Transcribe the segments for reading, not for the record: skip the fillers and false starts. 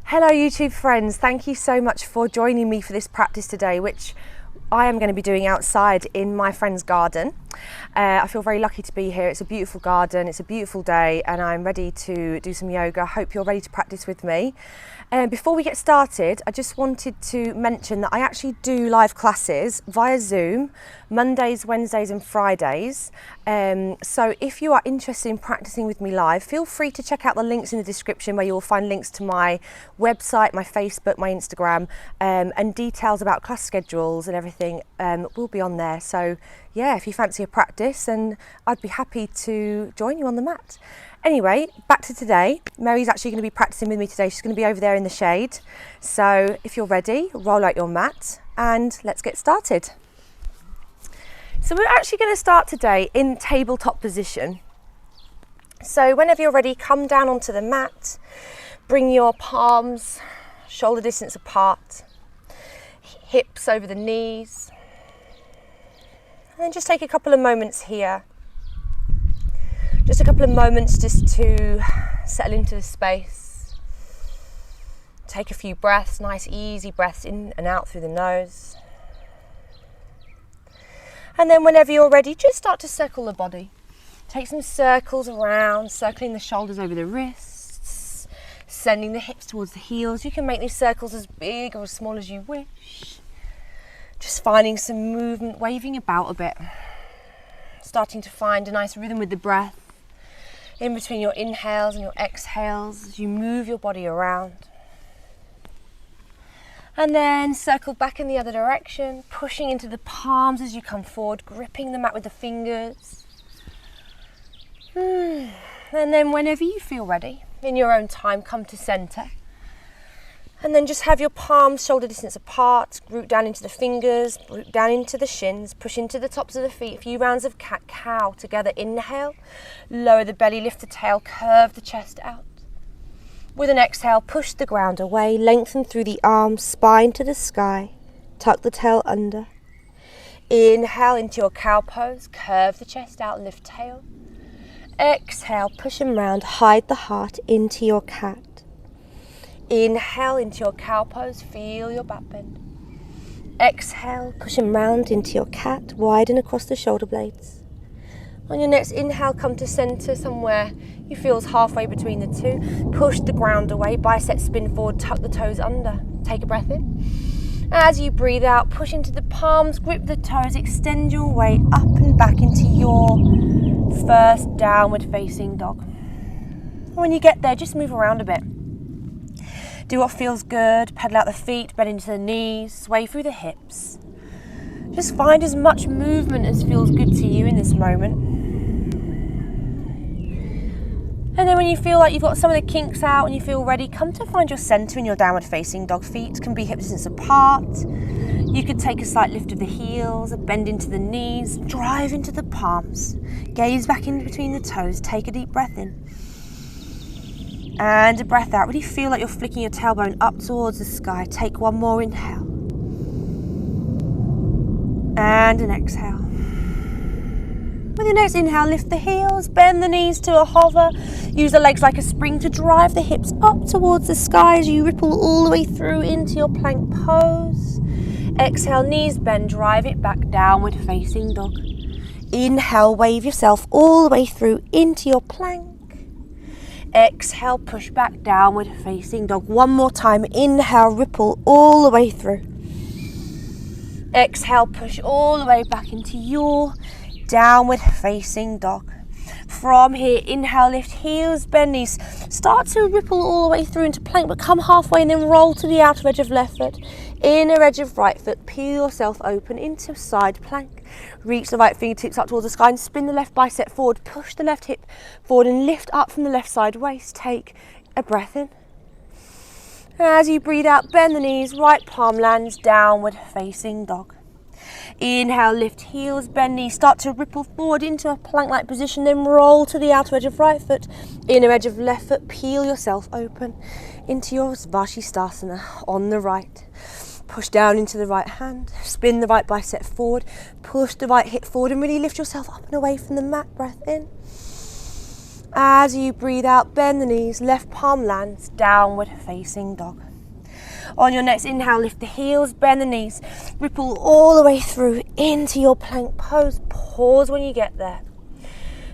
Hello YouTube friends, thank you so much for joining me for this practice today, which I am going to be doing outside in my friend's garden. I feel very lucky to be here. It's a beautiful garden, it's a beautiful day, and I'm ready to do some yoga. I hope you're ready to practice with me. Before we get started, I just wanted to mention that I actually do live classes via Zoom, Mondays, Wednesdays and Fridays. So if you are interested in practicing with me live, feel free to check out the links in the description where you will find links to my website, my Facebook, my Instagram, and details about class schedules and everything will be on there. So yeah, if you fancy a practice, then I'd be happy to join you on the mat. Anyway, back to today. Mary's actually going to be practicing with me today. She's going to be over there in the shade. So if you're ready, roll out your mat and let's get started. So we're actually going to start today in tabletop position. So whenever you're ready, come down onto the mat, bring your palms shoulder distance apart, hips over the knees, and just take a couple of moments here. Just a couple of moments just to settle into the space. Take a few breaths, nice easy breaths in and out through the nose. And then whenever you're ready, just start to circle the body. Take some circles around, circling the shoulders over the wrists, sending the hips towards the heels. You can make these circles as big or as small as you wish. Just finding some movement, waving about a bit. Starting to find a nice rhythm with the breath in between your inhales and your exhales as you move your body around. And then circle back in the other direction, pushing into the palms as you come forward, gripping the mat with the fingers. And then whenever you feel ready, in your own time, come to center. And then just have your palms shoulder distance apart, root down into the fingers, root down into the shins, push into the tops of the feet. A few rounds of cat-cow together. Inhale, lower the belly, lift the tail, curve the chest out. With an exhale, push the ground away, lengthen through the arms, spine to the sky, tuck the tail under. Inhale into your cow pose, curve the chest out, lift tail. Exhale, push them round, hide the heart into your cat. Inhale into your cow pose, feel your back bend. Exhale, push them round into your cat, widen across the shoulder blades. On your next inhale, come to center somewhere you feel is halfway between the two. Push the ground away, bicep spin forward, tuck the toes under. Take a breath in. As you breathe out, push into the palms, grip the toes, extend your way up and back into your first downward facing dog. When you get there, just move around a bit. Do what feels good, pedal out the feet, bend into the knees, sway through the hips. Just find as much movement as feels good to you in this moment. And then when you feel like you've got some of the kinks out and you feel ready, come to find your center in your downward facing dog. Feet can be hip distance apart. You could take a slight lift of the heels, a bend into the knees, drive into the palms, gaze back in between the toes, take a deep breath in. And a breath out. Really feel like you're flicking your tailbone up towards the sky. Take one more inhale. And an exhale. With your next inhale, lift the heels, bend the knees to a hover. Use the legs like a spring to drive the hips up towards the sky as you ripple all the way through into your plank pose. Exhale, knees bend, drive it back, downward facing dog. Inhale, wave yourself all the way through into your plank. Exhale, push back, downward facing dog. One more time. Inhale, ripple all the way through. Exhale, push all the way back into your downward facing dog. From here, inhale, lift heels, bend knees. Start to ripple all the way through into plank, but come halfway and then roll to the outer edge of left foot, inner edge of right foot. Peel yourself open into side plank. Reach the right fingertips up towards the sky and spin the left bicep forward. Push the left hip forward and lift up from the left side waist. Take a breath in. As you breathe out, bend the knees, right palm lands, downward facing dog. Inhale, lift heels, bend knees, start to ripple forward into a plank-like position, then roll to the outer edge of right foot, inner edge of left foot, peel yourself open into your skandasana on the right. Push down into the right hand, spin the right bicep forward, push the right hip forward and really lift yourself up and away from the mat. Breath in. As you breathe out, bend the knees, left palm lands, downward facing dog. On your next inhale, lift the heels, bend the knees, ripple all the way through into your plank pose. Pause when you get there.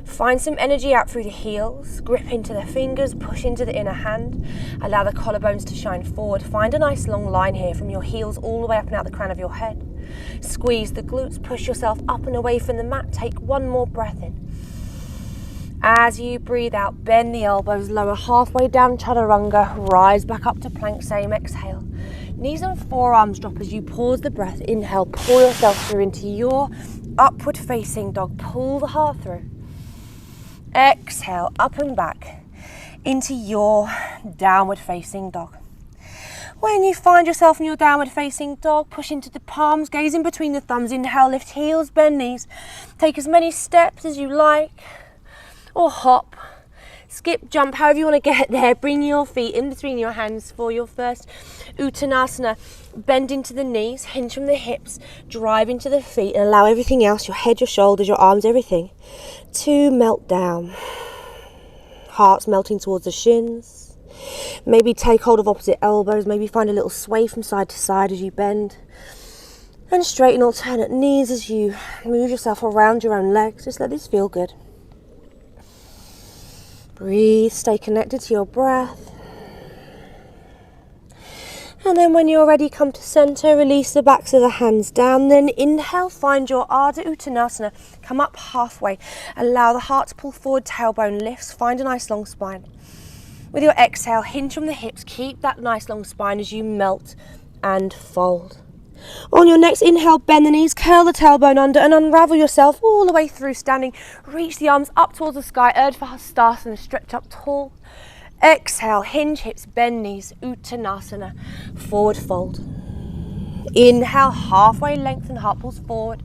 Find some energy out through the heels, grip into the fingers, push into the inner hand, allow the collarbones to shine forward. Find a nice long line here from your heels all the way up and out the crown of your head. Squeeze the glutes, push yourself up and away from the mat. Take one more breath in. As you breathe out, bend the elbows, lower halfway down chaturanga, rise back up to plank, same exhale. Knees and forearms drop as you pause the breath. Inhale, pull yourself through into your upward facing dog. Pull the heart through. Exhale, up and back into your downward facing dog. When you find yourself in your downward facing dog, push into the palms, gaze in between the thumbs. Inhale, lift heels, bend knees. Take as many steps as you like, or hop, skip, jump, however you want to get there. Bring your feet in between your hands for your first Uttanasana. Bend into the knees, hinge from the hips, drive into the feet, and allow everything else, your head, your shoulders, your arms, everything, to melt down. Heart's melting towards the shins. Maybe take hold of opposite elbows, maybe find a little sway from side to side as you bend. And straighten alternate knees as you move yourself around your own legs. Just let this feel good. Breathe, stay connected to your breath. And then when you're ready, come to center, release the backs of the hands down. Then inhale, find your Ardha Uttanasana. Come up halfway. Allow the heart to pull forward, tailbone lifts. Find a nice long spine. With your exhale, hinge from the hips. Keep that nice long spine as you melt and fold. On your next inhale, bend the knees, curl the tailbone under and unravel yourself all the way through standing. Reach the arms up towards the sky, Urdhva Hastasana, stretch up tall. Exhale, hinge hips, bend knees, Uttanasana, forward fold. Inhale, halfway lengthen, heart pulls forward.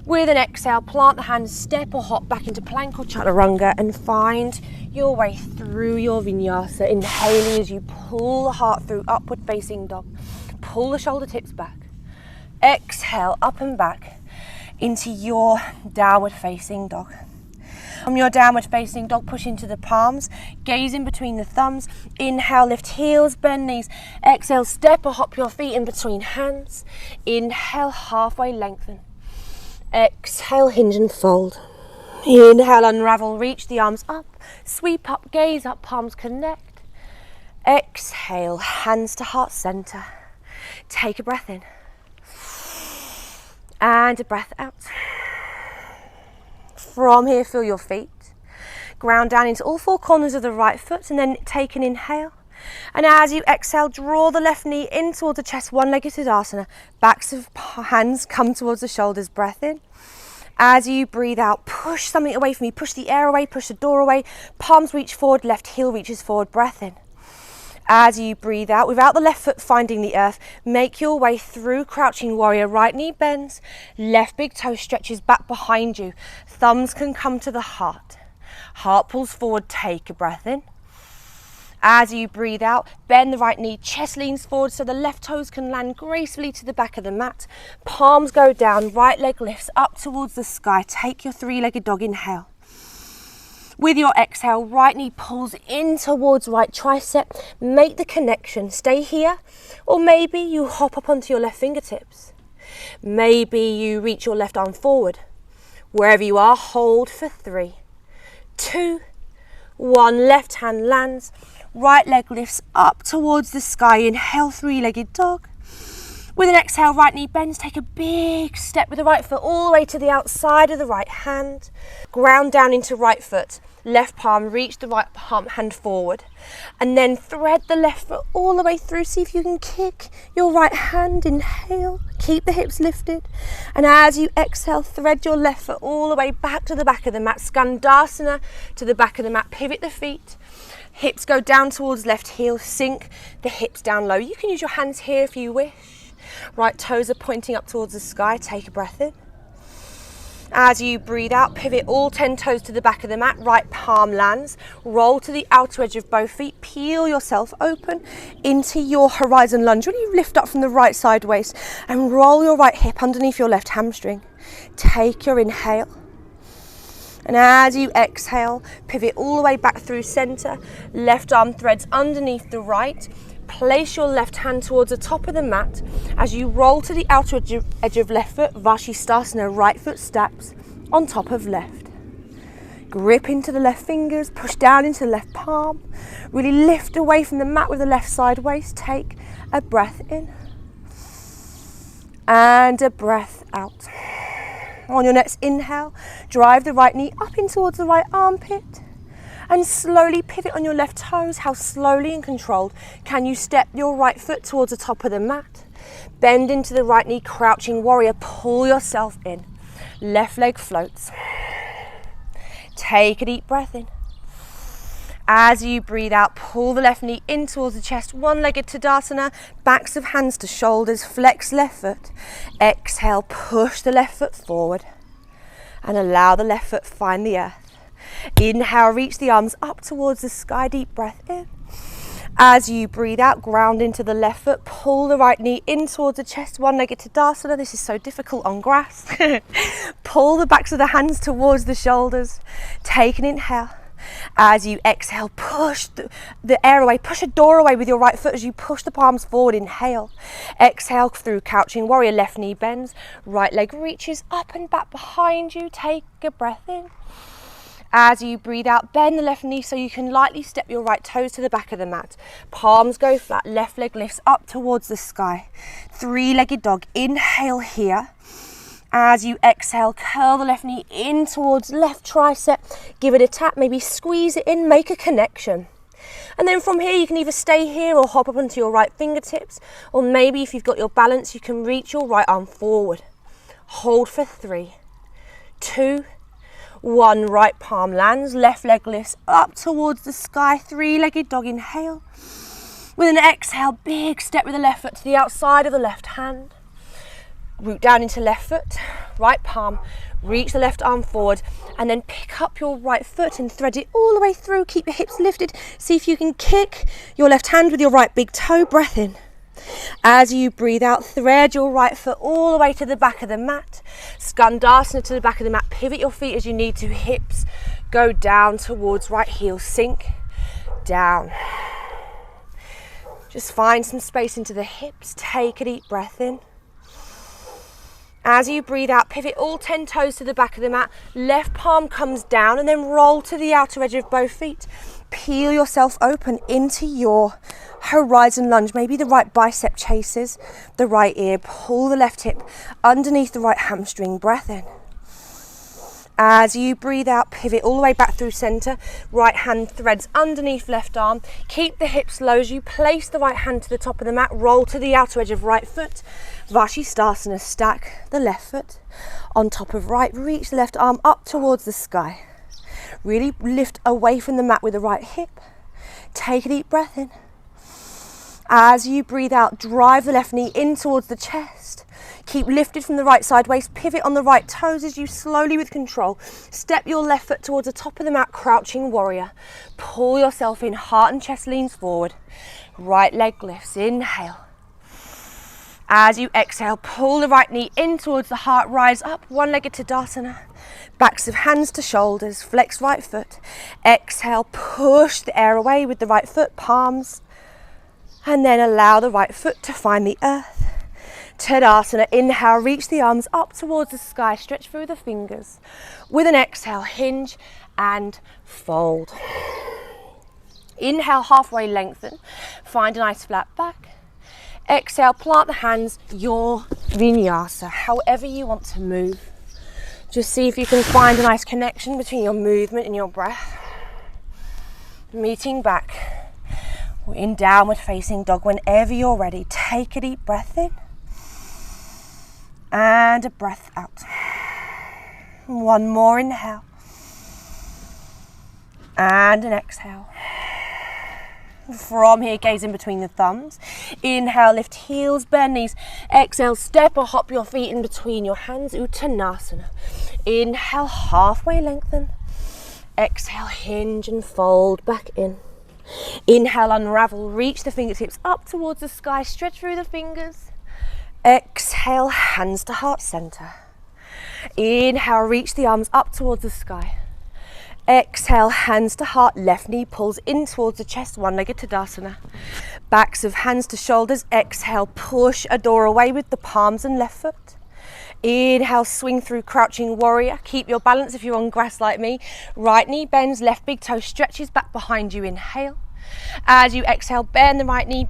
With an exhale, plant the hands, step or hop back into plank or chaturanga and find your way through your vinyasa. Inhaling as you pull the heart through, upward facing dog. Pull the shoulder tips back. Exhale, up and back into your downward facing dog. From your downward facing dog, push into the palms, gaze in between the thumbs. Inhale, lift heels, bend knees. Exhale, step or hop your feet in between hands. Inhale, halfway lengthen. Exhale, hinge and fold. Inhale, unravel, reach the arms up, sweep up, gaze up, palms connect. Exhale, hands to heart center. Take a breath in and a breath out. From here, feel your feet. Ground down into all four corners of the right foot and then take an inhale. And as you exhale, draw the left knee in towards the chest, one-legged Tadasana. Backs of hands come towards the shoulders, breath in. As you breathe out, push something away from you. Push the air away, push the door away. Palms reach forward, left heel reaches forward, breath in. As you breathe out, without the left foot finding the earth, make your way through crouching warrior. Right knee bends, left big toe stretches back behind you. Thumbs can come to the heart. Heart pulls forward, take a breath in. As you breathe out, bend the right knee, chest leans forward so the left toes can land gracefully to the back of the mat. Palms go down, right leg lifts up towards the sky. Take your three-legged dog, inhale. With your exhale, right knee pulls in towards right tricep. Make the connection. Stay here, or maybe you hop up onto your left fingertips. Maybe you reach your left arm forward. Wherever you are, hold for 3, 2, 1. Left hand lands, right leg lifts up towards the sky. Inhale, three-legged dog. With an exhale, right knee bends, take a big step with the right foot all the way to the outside of the right hand. Ground down into right foot, left palm, reach the right palm hand forward. And then thread the left foot all the way through. See if you can kick your right hand, inhale, keep the hips lifted. And as you exhale, thread your left foot all the way back to the back of the mat. Skandasana to the back of the mat, pivot the feet. Hips go down towards left heel, sink the hips down low. You can use your hands here if you wish. Right toes are pointing up towards the sky. Take a breath in. As you breathe out, pivot all 10 toes to the back of the mat. Right palm lands. Roll to the outer edge of both feet. Peel yourself open into your horizon lunge. Really lift up from the right side waist and roll your right hip underneath your left hamstring. Take your inhale. And as you exhale, pivot all the way back through center. Left arm threads underneath the right. Place your left hand towards the top of the mat. As you roll to the outer edge of left foot, Vashisthasana, right foot steps on top of left. Grip into the left fingers, push down into the left palm. Really lift away from the mat with the left side waist. Take a breath in and a breath out. On your next inhale, drive the right knee up in towards the right armpit and slowly pivot on your left toes. How slowly and controlled can you step your right foot towards the top of the mat? Bend into the right knee, crouching warrior, pull yourself in. Left leg floats. Take a deep breath in. As you breathe out, pull the left knee in towards the chest, one-legged Tadasana, backs of hands to shoulders, flex left foot. Exhale, push the left foot forward and allow the left foot find the earth. Inhale, reach the arms up towards the sky, deep breath in. As you breathe out, ground into the left foot, pull the right knee in towards the chest, one-legged Tadasana. This is so difficult on grass. Pull the backs of the hands towards the shoulders. Take an inhale. As you exhale, push the air away, push a door away with your right foot as you push the palms forward. Inhale. Exhale through crouching warrior, left knee bends, right leg reaches up and back behind you. Take a breath in. As you breathe out, bend the left knee so you can lightly step your right toes to the back of the mat. Palms go flat, left leg lifts up towards the sky. Three-legged dog, inhale here. As you exhale, curl the left knee in towards left tricep. Give it a tap, maybe squeeze it in, make a connection. And then from here, you can either stay here or hop up onto your right fingertips. Or maybe if you've got your balance, you can reach your right arm forward. Hold for 3, 2, 1, right palm lands, left leg lifts up towards the sky, three-legged dog, inhale. With an exhale, big step with the left foot to the outside of the left hand. Root down into left foot, right palm, reach the left arm forward, and then pick up your right foot and thread it all the way through. Keep your hips lifted. See if you can kick your left hand with your right big toe. Breath in. As you breathe out, thread your right foot all the way to the back of the mat. Skandasana to the back of the mat. Pivot your feet as you need to. Hips go down towards right heel. Sink down. Just find some space into the hips. Take a deep breath in. As you breathe out, pivot all 10 toes to the back of the mat. Left palm comes down and then roll to the outer edge of both feet. Peel yourself open into your horizon lunge. Maybe the right bicep chases the right ear. Pull the left hip underneath the right hamstring. Breath in. As you breathe out, pivot all the way back through center. Right hand threads underneath left arm. Keep the hips low as you place the right hand to the top of the mat. Roll to the outer edge of right foot. Vashisthasana, stack the left foot on top of right. Reach the left arm up towards the sky. Really lift away from the mat with the right hip. Take a deep breath in. As you breathe out, drive the left knee in towards the chest. Keep lifted from the right side waist. Pivot on the right toes as you slowly, with control, step your left foot towards the top of the mat, crouching warrior. Pull yourself in, heart and chest leans forward. Right leg lifts, inhale. As you exhale, pull the right knee in towards the heart, rise up, one-legged Tadasana. Backs of hands to shoulders, flex right foot. Exhale, push the air away with the right foot, palms. And then allow the right foot to find the earth. Tadasana, inhale, reach the arms up towards the sky, stretch through the fingers. With an exhale, hinge and fold. Inhale, halfway lengthen, find a nice flat back. Exhale, plant the hands, your vinyasa, however you want to move. Just see if you can find a nice connection between your movement and your breath. Meeting back. We're in downward facing dog. Whenever you're ready, take a deep breath in and a breath out. One more inhale and an exhale. From here, gaze in between the thumbs. Inhale, lift heels, bend knees. Exhale, step or hop your feet in between your hands, Uttanasana. Inhale, halfway lengthen. Exhale, hinge and fold back in. Inhale, unravel, reach the fingertips up towards the sky, stretch through the fingers. Exhale, hands to heart center. Inhale, reach the arms up towards the sky. Exhale, hands to heart, left knee pulls in towards the chest, one-legged Tadasana. Backs of hands to shoulders. Exhale, push a door away with the palms and left foot. Inhale, swing through crouching warrior. Keep your balance if you're on grass like me. Right knee bends, left big toe stretches back behind you. Inhale. As you exhale, bend the right knee,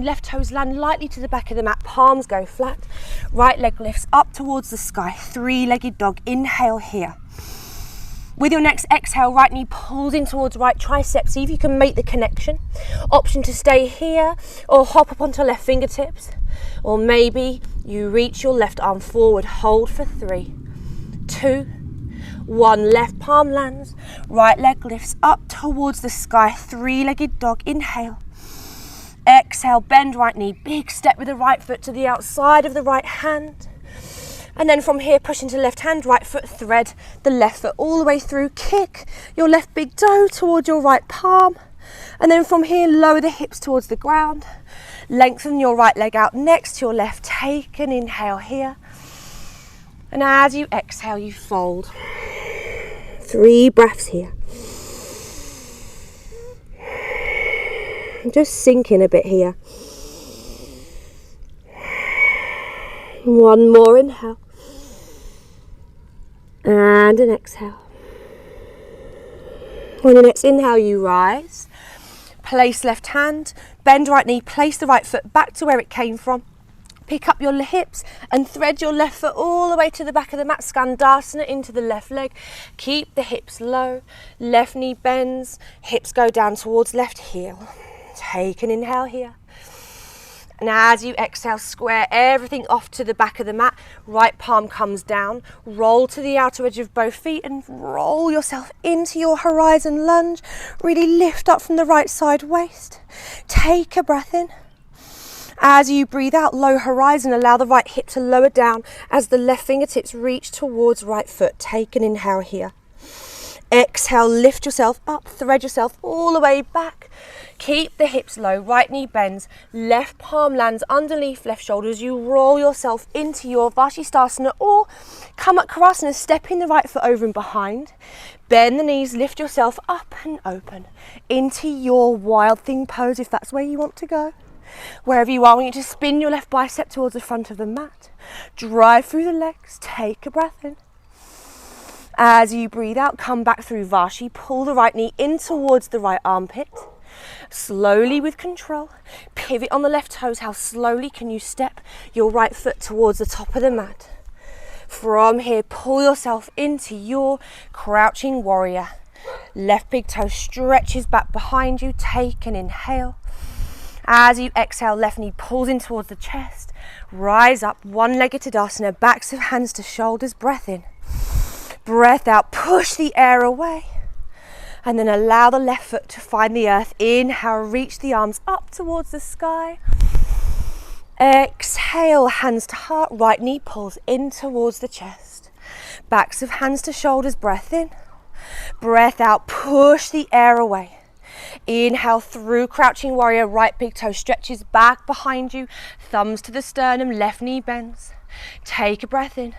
left toes land lightly to the back of the mat, palms go flat. Right leg lifts up towards the sky, three-legged dog. Inhale here. With your next exhale, right knee pulls in towards right tricep. See if you can make the connection. Option to stay here or hop up onto left fingertips. Or maybe you reach your left arm forward. Hold for 3, 2, 1. Left palm lands. Right leg lifts up towards the sky. Three-legged dog. Inhale. Exhale, bend right knee. Big step with the right foot to the outside of the right hand. And then from here, push into left hand, right foot, thread the left foot all the way through. Kick your left big toe towards your right palm. And then from here, lower the hips towards the ground. Lengthen your right leg out next to your left. Take an inhale here. And as you exhale, you fold. 3 breaths here. Just sink in a bit here. One more inhale. And an exhale. On your next inhale, you rise. Place left hand, bend right knee, place the right foot back to where it came from. Pick up your hips and thread your left foot all the way to the back of the mat. Skandasana into the left leg. Keep the hips low. Left knee bends. Hips go down towards left heel. Take an inhale here. And as you exhale, square everything off to the back of the mat. Right palm comes down. Roll to the outer edge of both feet and roll yourself into your horizon lunge. Really lift up from the right side waist. Take a breath in. As you breathe out, low horizon, allow the right hip to lower down as the left fingertips reach towards right foot. Take an inhale here. Exhale, lift yourself up, thread yourself all the way back. Keep the hips low, right knee bends, left palm lands underneath left shoulder as you roll yourself into your Vashisthasana or Kamakkarasana, stepping the right foot over and behind. Bend the knees, lift yourself up and open into your wild thing pose if that's where you want to go. Wherever you are, I want you to spin your left bicep towards the front of the mat. Drive through the legs, take a breath in. As you breathe out, come back through Vashi, pull the right knee in towards the right armpit. Slowly with control, pivot on the left toes. How slowly can you step your right foot towards the top of the mat? From here, pull yourself into your crouching warrior. Left big toe stretches back behind you. Take an inhale. As you exhale, left knee pulls in towards the chest. Rise up, one-legged Tadasana, backs of hands to shoulders. Breath in. Breath out, push the air away. And then allow the left foot to find the earth. Inhale, reach the arms up towards the sky. Exhale, hands to heart, right knee pulls in towards the chest. Backs of hands to shoulders, breath in. Breath out, push the air away. Inhale through crouching warrior, right big toe stretches back behind you. Thumbs to the sternum, left knee bends. Take a breath in.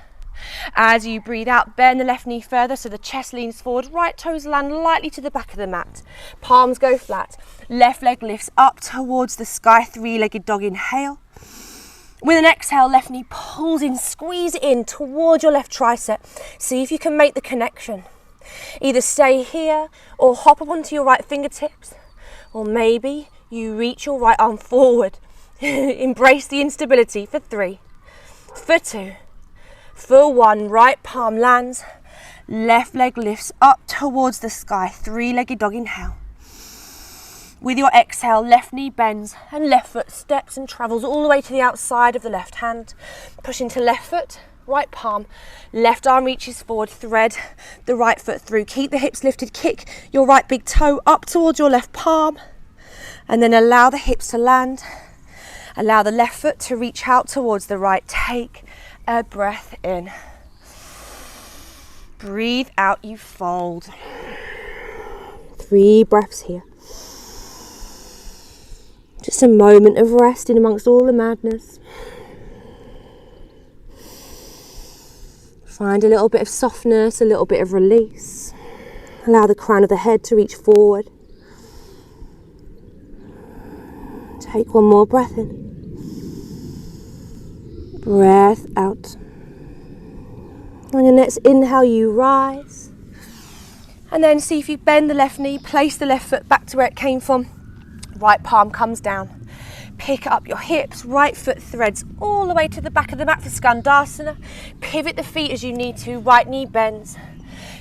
As you breathe out, bend the left knee further so the chest leans forward, right toes land lightly to the back of the mat. Palms go flat, left leg lifts up towards the sky, three-legged dog. Inhale. With an exhale, left knee pulls in, squeeze it in towards your left tricep. See if you can make the connection. Either stay here or hop up onto your right fingertips, or maybe you reach your right arm forward. Embrace the instability for 3, for 2, for 1. Right palm lands, left leg lifts up towards the sky, three-legged dog. Inhale. With your exhale, left knee bends and left foot steps and travels all the way to the outside of the left hand. Push into left foot, right palm, left arm reaches forward, thread the right foot through. Keep the hips lifted, kick your right big toe up towards your left palm, and then allow the hips to land. Allow the left foot to reach out towards the right. Take a breath in. Breathe out, you fold. 3 breaths here. Just a moment of rest in amongst all the madness. Find a little bit of softness, a little bit of release. Allow the crown of the head to reach forward. Take one more breath in. Breath out. On your next inhale, you rise. And then see if you bend the left knee, place the left foot back to where it came from. Right palm comes down. Pick up your hips, right foot threads all the way to the back of the mat for skandasana. Pivot the feet as you need to, right knee bends.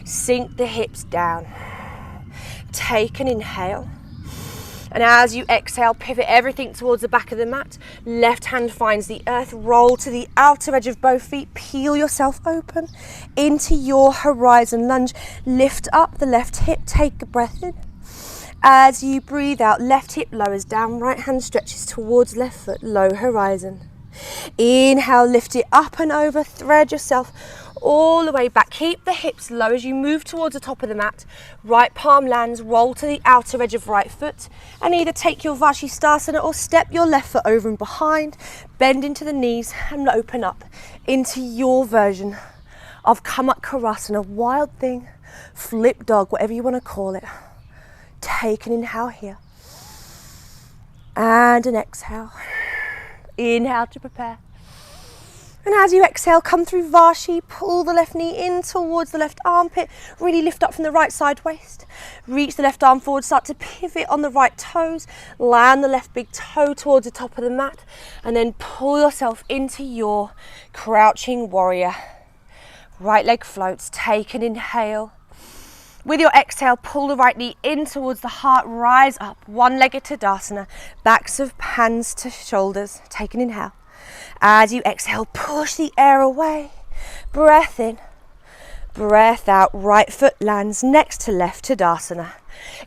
Sink the hips down. Take an inhale. And as you exhale, pivot everything towards the back of the mat. Left hand finds the earth, roll to the outer edge of both feet, peel yourself open into your horizon lunge. Lift up the left hip, take a breath in. As you breathe out, left hip lowers down, right hand stretches towards left foot, low horizon. Inhale, lift it up and over, thread yourself all the way back. Keep the hips low as you move towards the top of the mat. Right palm lands, roll to the outer edge of right foot, and either take your Vashisthasana or step your left foot over and behind, bend into the knees and open up into your version of Kamakkarasana, wild thing, flip dog, whatever you want to call it. Take an inhale here and an exhale. Inhale to prepare. And as you exhale, come through Vashi, pull the left knee in towards the left armpit, really lift up from the right side waist. Reach the left arm forward, start to pivot on the right toes, land the left big toe towards the top of the mat, and then pull yourself into your crouching warrior. Right leg floats, take an inhale. With your exhale, pull the right knee in towards the heart, rise up, one-legged Tadasana, backs of hands to shoulders, take an inhale. As you exhale, push the air away, breath in, breath out, right foot lands next to left Tadasana.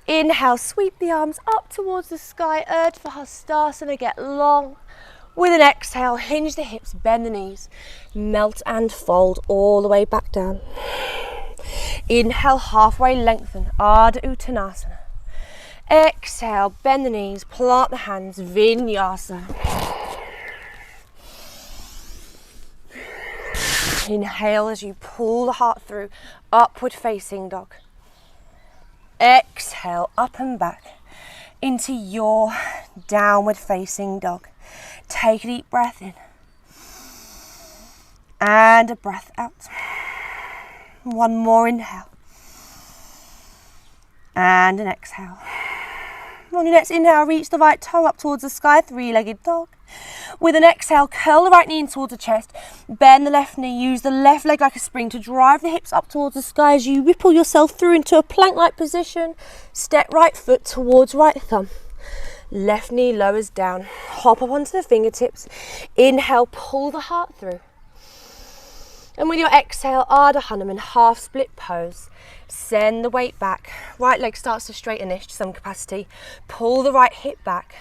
Inhale, sweep the arms up towards the sky, Urdhva Hastasana, get long. With an exhale, hinge the hips, bend the knees, melt and fold all the way back down. Inhale, halfway lengthen, Ardha Uttanasana. Exhale, bend the knees, plant the hands, vinyasa. Inhale as you pull the heart through, upward facing dog. Exhale, up and back into your downward facing dog. Take a deep breath in and a breath out. One more inhale and an exhale. On your next inhale, reach the right toe up towards the sky, three-legged dog. With an exhale, curl the right knee in towards the chest, bend the left knee, use the left leg like a spring to drive the hips up towards the sky as you ripple yourself through into a plank-like position. Step right foot towards right thumb. Left knee lowers down, hop up onto the fingertips. Inhale, pull the heart through. And with your exhale, Ardha Hanuman, half split pose. Send the weight back. Right leg starts to straighten-ish to some capacity. Pull the right hip back.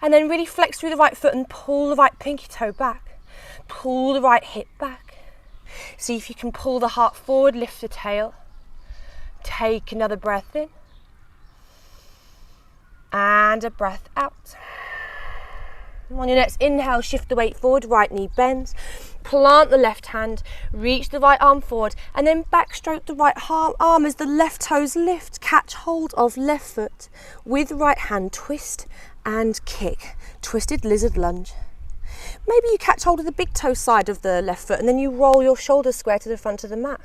And then really flex through the right foot and pull the right pinky toe back. Pull the right hip back. See if you can pull the heart forward, lift the tail. Take another breath in. And a breath out. On your next inhale, shift the weight forward, right knee bends. Plant the left hand, reach the right arm forward, and then backstroke the right arm as the left toes lift. Catch hold of left foot. With right hand, twist and kick. Twisted lizard lunge. Maybe you catch hold of the big toe side of the left foot and then you roll your shoulders square to the front of the mat.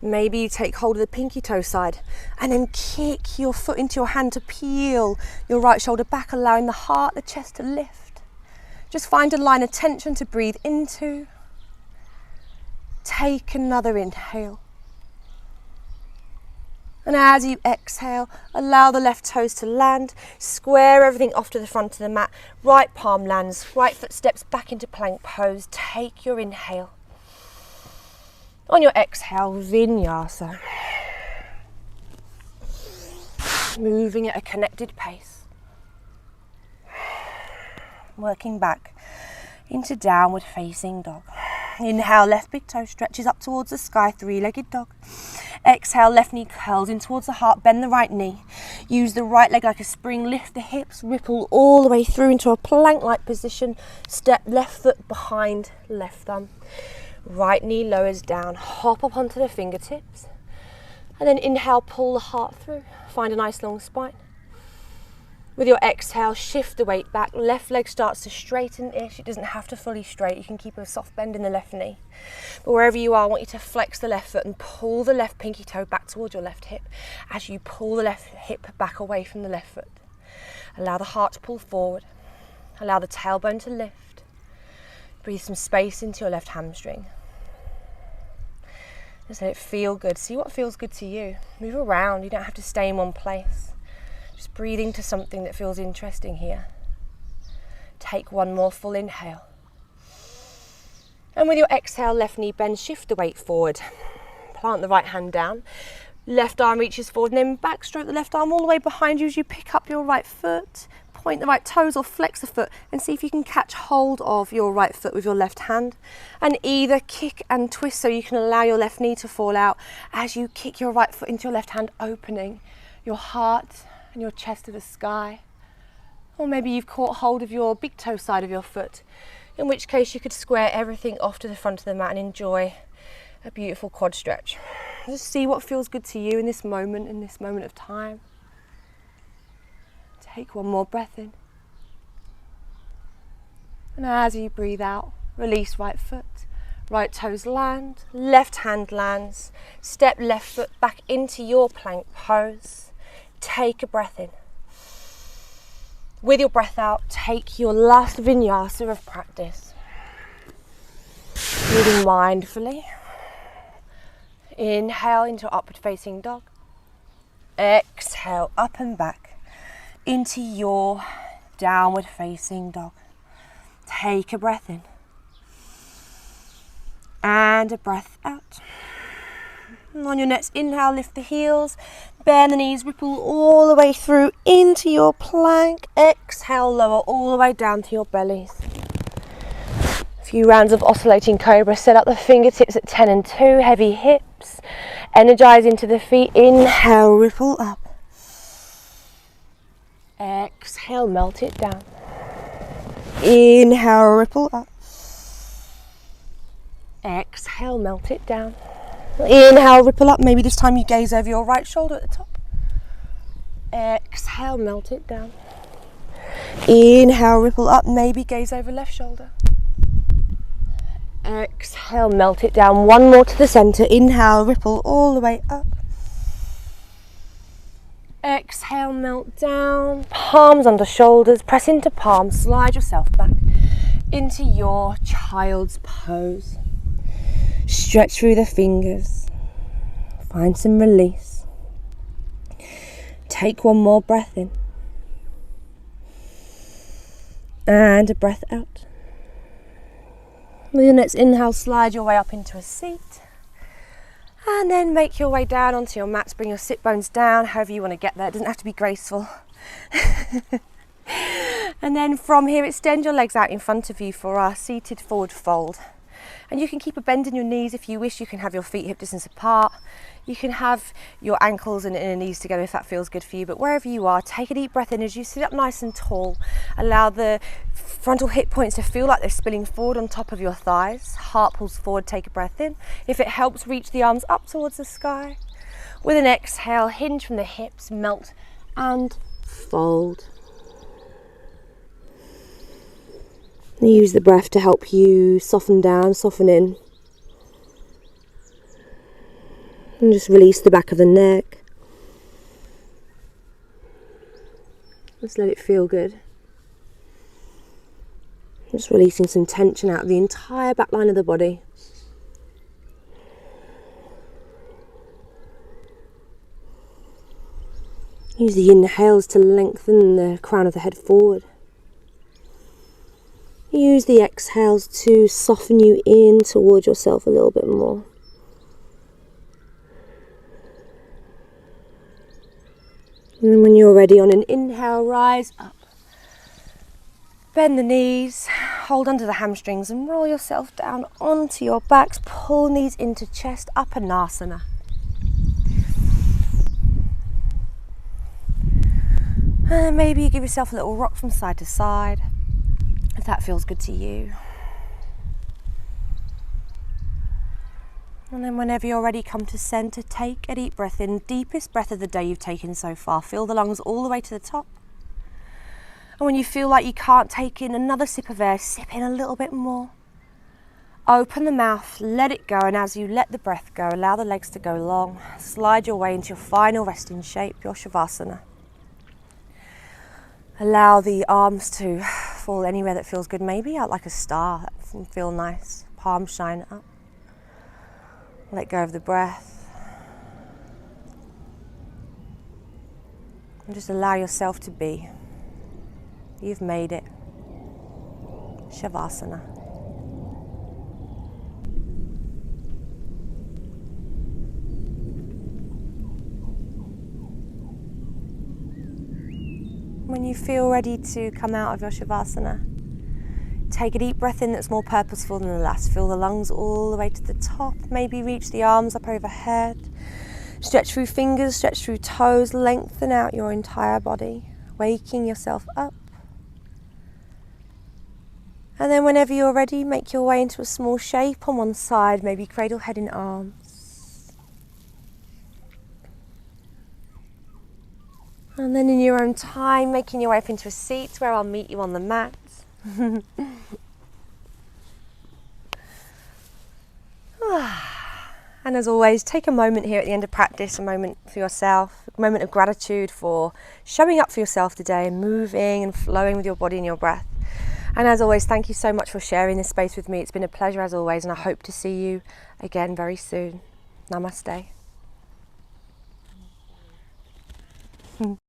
Maybe you take hold of the pinky toe side and then kick your foot into your hand to peel your right shoulder back, allowing the heart, the chest to lift. Just find a line of tension to breathe into. Take another inhale. And as you exhale, allow the left toes to land. Square everything off to the front of the mat. Right palm lands, right foot steps back into plank pose. Take your inhale. On your exhale, vinyasa. Moving at a connected pace. Working back into downward facing dog. Inhale, left big toe stretches up towards the sky, three-legged dog. Exhale, left knee curls in towards the heart, bend the right knee. Use the right leg like a spring, lift the hips, ripple all the way through into a plank-like position. Step left foot behind left thumb. Right knee lowers down, hop up onto the fingertips. And then inhale, pull the heart through. Find a nice long spine. With your exhale, shift the weight back. Left leg starts to straighten-ish. It doesn't have to fully straight. You can keep a soft bend in the left knee. But wherever you are, I want you to flex the left foot and pull the left pinky toe back towards your left hip as you pull the left hip back away from the left foot. Allow the heart to pull forward. Allow the tailbone to lift. Breathe some space into your left hamstring. Just let it feel good. See what feels good to you. Move around. You don't have to stay in one place. Just breathing to something that feels interesting here. Take one more full inhale. And with your exhale, left knee bends, shift the weight forward. Plant the right hand down. Left arm reaches forward and then backstroke the left arm all the way behind you as you pick up your right foot. Point the right toes or flex the foot and see if you can catch hold of your right foot with your left hand. And either kick and twist so you can allow your left knee to fall out as you kick your right foot into your left hand, opening your heart and your chest to the sky. Or maybe you've caught hold of your big toe side of your foot, in which case you could square everything off to the front of the mat and enjoy a beautiful quad stretch. Just see what feels good to you in this moment of time. Take one more breath in. And as you breathe out, release right foot. Right toes land, left hand lands. Step left foot back into your plank pose. Take a breath in. With your breath out, take your last vinyasa of practice. Moving mindfully. Inhale into upward facing dog. Exhale up and back into your downward facing dog. Take a breath in. And a breath out. And on your next inhale, lift the heels, bend the knees, ripple all the way through into your plank. Exhale, lower all the way down to your bellies. A few rounds of oscillating cobra. Set up the fingertips at 10 and 2, heavy hips. Energize into the feet. Inhale, ripple up. Exhale, melt it down. Inhale, ripple up. Exhale, melt it down. Inhale, ripple up. Maybe this time you gaze over your right shoulder at the top. Exhale, melt it down. Inhale, ripple up. Maybe gaze over left shoulder. Exhale, melt it down. One more to the center. Inhale, ripple all the way up. Exhale, melt down. Palms under shoulders. Press into palms. Slide yourself back into your child's pose. Stretch through the fingers. Find some release. Take one more breath in. And a breath out. With your next inhale, slide your way up into a seat. And then make your way down onto your mats. Bring your sit bones down, however you want to get there. It doesn't have to be graceful. And then from here, extend your legs out in front of you for our seated forward fold. And you can keep a bend in your knees if you wish. You can have your feet hip distance apart. You can have your ankles and inner knees together if that feels good for you. But wherever you are, take a deep breath in as you sit up nice and tall. Allow the frontal hip points to feel like they're spilling forward on top of your thighs. Heart pulls forward, take a breath in. If it helps, reach the arms up towards the sky. With an exhale, hinge from the hips, melt and fold. Use the breath to help you soften down, soften in. And just release the back of the neck. Just let it feel good. Just releasing some tension out of the entire back line of the body. Use the inhales to lengthen the crown of the head forward. Use the exhales to soften you in towards yourself a little bit more. And then when you're ready, on an inhale, rise up. Bend the knees, hold under the hamstrings and roll yourself down onto your backs. Pull knees into chest, Uppanasana. And maybe you give yourself a little rock from side to side, if that feels good to you. And then whenever you're ready, come to centre, take a deep breath in, deepest breath of the day you've taken so far. Fill the lungs all the way to the top. And when you feel like you can't take in another sip of air, sip in a little bit more. Open the mouth, let it go, and as you let the breath go, allow the legs to go long. Slide your way into your final resting shape, your shavasana. Allow the arms to fall anywhere that feels good, maybe out like a star, that can feel nice. Palms shine up. Let go of the breath. And just allow yourself to be. You've made it. Shavasana. When you feel ready to come out of your shavasana, take a deep breath in that's more purposeful than the last. Fill the lungs all the way to the top. Maybe reach the arms up overhead. Stretch through fingers, stretch through toes. Lengthen out your entire body, waking yourself up. And then whenever you're ready, make your way into a small shape on one side, maybe cradle head in arms. And then in your own time, making your way up into a seat where I'll meet you on the mat. And as always, take a moment here at the end of practice, a moment for yourself, a moment of gratitude for showing up for yourself today and moving and flowing with your body and your breath. And as always, thank you so much for sharing this space with me. It's been a pleasure as always, and I hope to see you again very soon. Namaste.